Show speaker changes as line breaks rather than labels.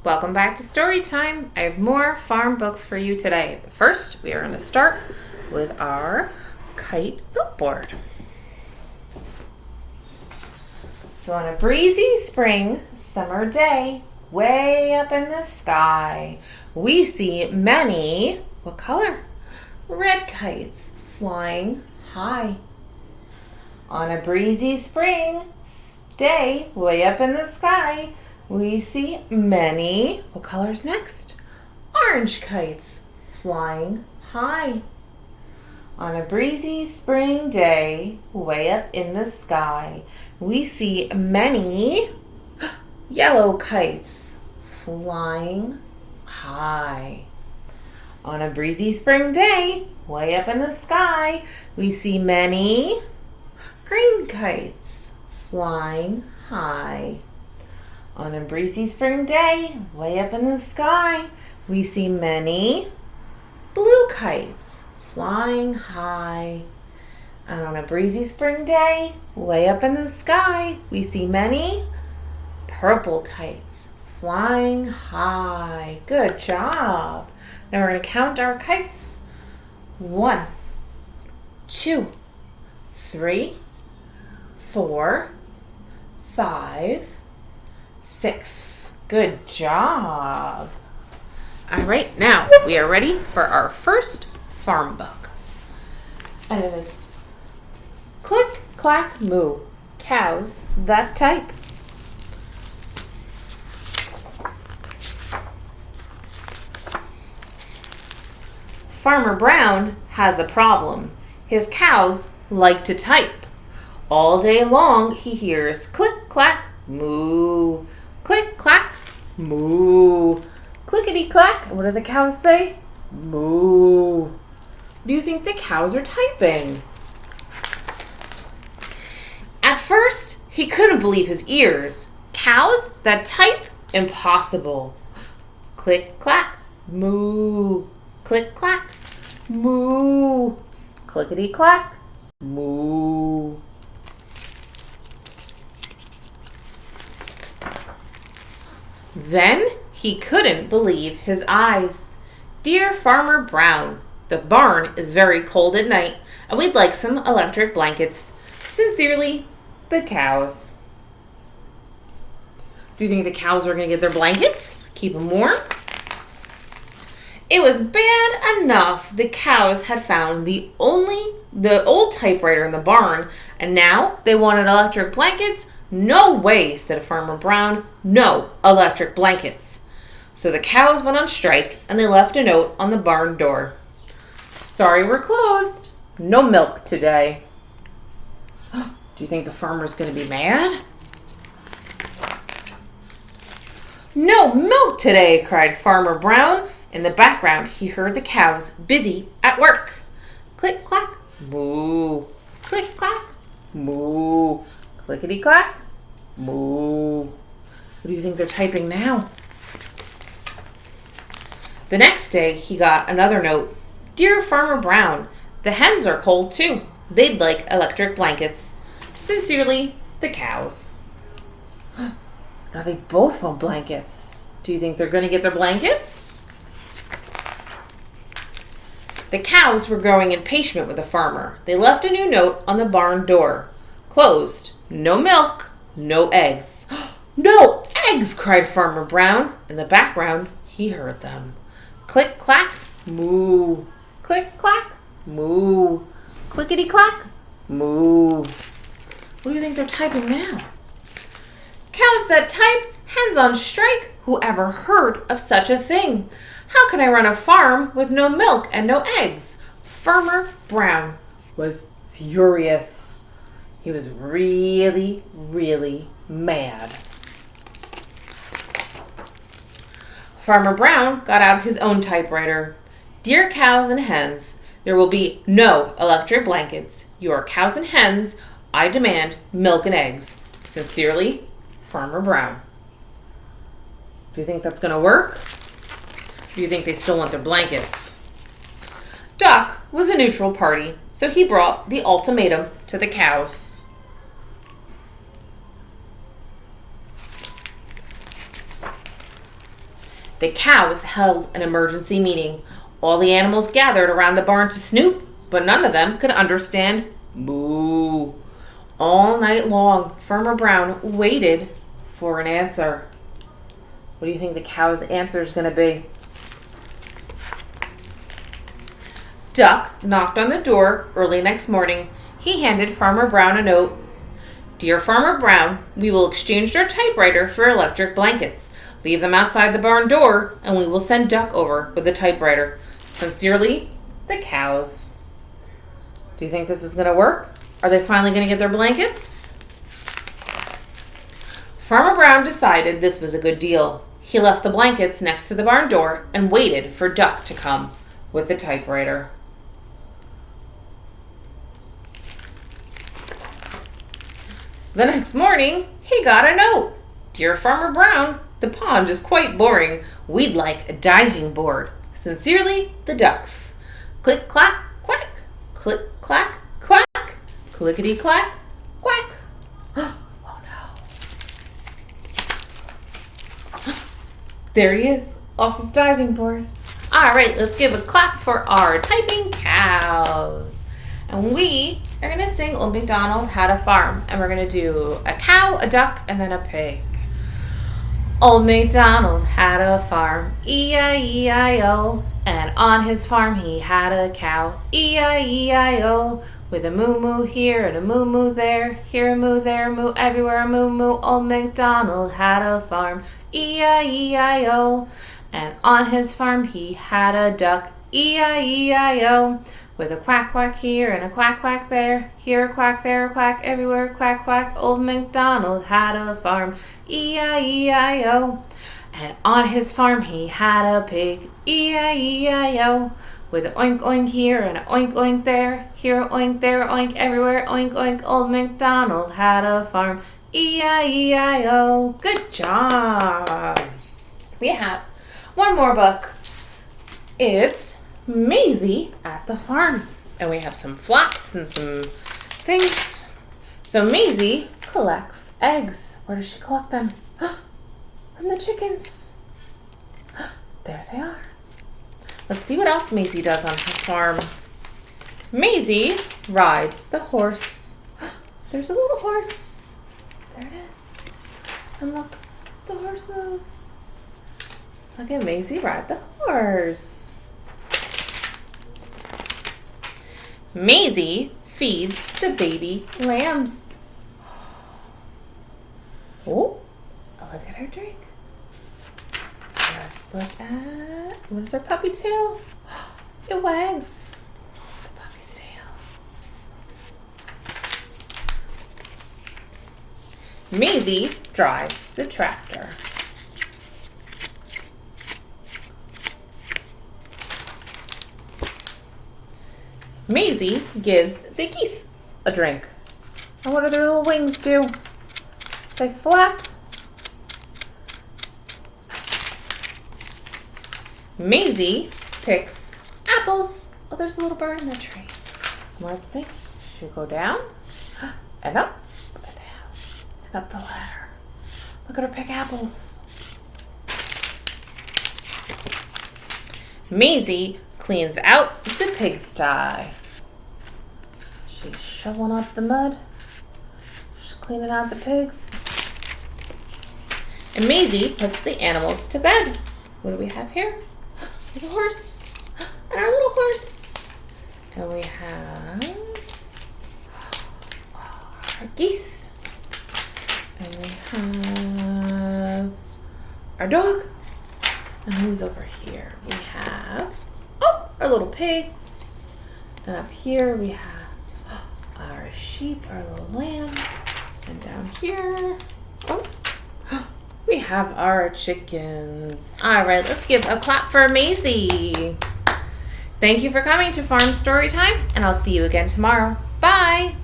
Welcome back to Storytime. I have more farm books for you today. First, we are going to start with our kite billboard. So on a breezy spring summer day, way up in the sky, we see many, what color? Red kites flying high. On a breezy spring day, way up in the sky, we see many, what color is next? Orange kites flying high. On a breezy spring day, way up in the sky, we see many yellow kites flying high. On a breezy spring day, way up in the sky, we see many green kites flying high. On a breezy spring day, way up in the sky, we see many blue kites flying high. And on a breezy spring day, way up in the sky, we see many purple kites flying high. Good job. Now we're going to count our kites. 1, 2, 3, 4, 5, 6. Good job. All right, now we are ready for our first farm book. And it is Click, Clack, Moo, Cows That Type. Farmer Brown has a problem. His cows like to type. All day long he hears click, clack, moo. Click, clack, moo. Clickety, clack. What do the cows say? Moo. Do you think the cows are typing? At first, he couldn't believe his ears. Cows that type? Impossible. Click, clack, moo. Click, clack, moo. Clickety, clack, moo. Then he couldn't believe his eyes. Dear Farmer Brown, the barn is very cold at night, and we'd like some electric blankets. Sincerely, the cows. Do you think the cows are going to get their blankets? Keep them warm? It was bad enough the cows had found the old typewriter in the barn, and now they wanted electric blankets? No way, said Farmer Brown. No electric blankets. So the cows went on strike, and they left a note on the barn door. Sorry, we're closed. No milk today. Do you think the farmer's going to be mad? No milk today, cried Farmer Brown. In the background, he heard the cows busy at work. Click, clack, moo. Click, clack, moo. Clickety, clack, moo. What do you think they're typing now? The next day, he got another note. Dear Farmer Brown, the hens are cold too. They'd like electric blankets. Sincerely, the cows. Now they both want blankets. Do you think they're going to get their blankets? The cows were growing impatient with the farmer. They left a new note on the barn door. Closed. No milk, no eggs. No eggs, cried Farmer Brown. In the background, he heard them. Click, clack, moo. Click, clack, moo. Clickety, clack, moo. What do you think they're typing now? Cows that type, hens on strike. Who ever heard of such a thing? How can I run a farm with no milk and no eggs? Farmer Brown was furious. He was really, really mad. Farmer Brown got out his own typewriter. Dear cows and hens, there will be no electric blankets. You are cows and hens. I demand milk and eggs. Sincerely, Farmer Brown. Do you think that's going to work? Do you think they still want their blankets? Doc was a neutral party, so he brought the ultimatum to the cows. The cows held an emergency meeting. All the animals gathered around the barn to snoop, but none of them could understand moo. All night long, Farmer Brown waited for an answer. What do you think the cow's answer is going to be? Duck knocked on the door early next morning. He handed Farmer Brown a note. Dear Farmer Brown, we will exchange your typewriter for electric blankets. Leave them outside the barn door, and we will send Duck over with a typewriter. Sincerely, the cows. Do you think this is going to work? Are they finally going to get their blankets? Farmer Brown decided this was a good deal. He left the blankets next to the barn door and waited for Duck to come with the typewriter. The next morning, he got a note. Dear Farmer Brown, the pond is quite boring. We'd like a diving board. Sincerely, the ducks. Click, clack, quack. Click, clack, quack. Clickety, clack, quack. Oh no. There he is, off his diving board. All right, let's give a clap for our typing cows. And we are going to sing Old MacDonald Had a Farm. And we're going to do a cow, a duck, and then a pig. Old MacDonald had a farm, E-I-E-I-O. And on his farm he had a cow, E-I-E-I-O. With a moo-moo here and a moo-moo there. Here a moo, there a moo, everywhere a moo-moo. Old MacDonald had a farm, E-I-E-I-O. And on his farm he had a duck, E-I-E-I-O. With a quack quack here and a quack quack there. Here a quack, there a quack, everywhere a quack quack. Old MacDonald had a farm, E-I-E-I-O. And on his farm he had a pig, E-I-E-I-O. With a oink oink here and a oink oink there. Here a oink, there a oink, everywhere oink oink. Old MacDonald had a farm, E-I-E-I-O. Good job. We have one more book. It's Maisie at the Farm. And we have some flaps and some things. So Maisie collects eggs. Where does she collect them? From the chickens. There they are. Let's see what else Maisie does on her farm. Maisie rides the horse. There's a little horse. There it is. And look, the horse moves. Look at Maisie ride the horse. Maisie feeds the baby lambs. Oh, look at her drink. Let's look at, what is her puppy tail? It wags. The puppy's tail. Maisie drives the tractor. Maisie gives the geese a drink. And what do their little wings do? They flap. Maisie picks apples. Oh, there's a little bird in the tree. Let's see. She'll go down and up and down and up the ladder. Look at her pick apples. Maisie cleans out the pigsty. She's shoveling up the mud. She's cleaning out the pigs. And Maisie puts the animals to bed. What do we have here? The horse. And our little horse. And we have our geese. And we have our dog. And who's over here? We have our little pigs. And up here we have our sheep, our little lamb. And down here, we have our chickens. All right, let's give a clap for Maisie. Thank you for coming to Farm Storytime, and I'll see you again tomorrow. Bye.